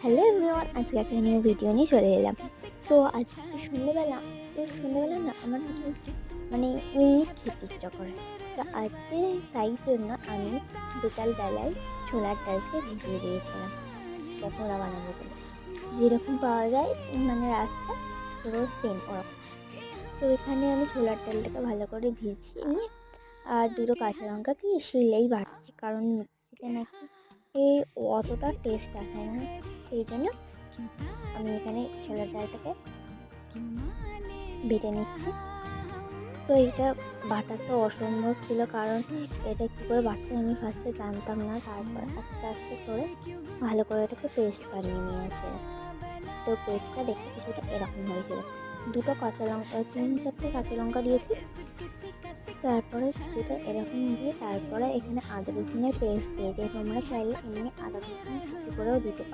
Hello everyone, আজকে একটা new video নিয়ে চলে এলাম। সো আজকে সন্ধ্যেবেলা না আমার কিছু ইউনিক খেতে ইচ্ছা করে। তো আজকে তাই জন্য আমি বিকালবেলায় ছোলার ডালকে ভিজিয়ে দিয়েছিলাম পকোড়া বানাবো বলে। যেরকম পাওয়া যায় রাস্তা পুরো সেম ওরকম। তো এখানে আমি ছোলার ডালটাকে ভালো করে ভিজিয়ে নিয়ে আর দুটো কাঁচা লঙ্কা দিয়ে শিলেই বাটছি, কারণ মিক্সিতে নাকি অতটা টেস্ট আসে না। সেই জন্য আমি এখানে ছোলার ডালটাকে বেটে নিচ্ছি। তো এটা বাটা তো অসম্ভব ছিল, কারণ এটা কী করে বাটতে আমি ফার্স্টে জানতাম না। তারপর আস্তে আস্তে করে ভালো করে এটাকে পেস্ট বানিয়ে নিয়েছিলাম। তো পেস্টটা দেখতে কিছুটা এরকম হয়েছিল। দুটো কাঁচা লঙ্কা, 3-4টে কাঁচা লঙ্কা দিয়েছি। তারপরে সেটা এরকম দিয়ে তারপরে এখানে আদা রসুনের পেস্ট দিয়েছি। তোমরা চাইলে এমনি আদা রসুন কুচি করেও দিতে পারো।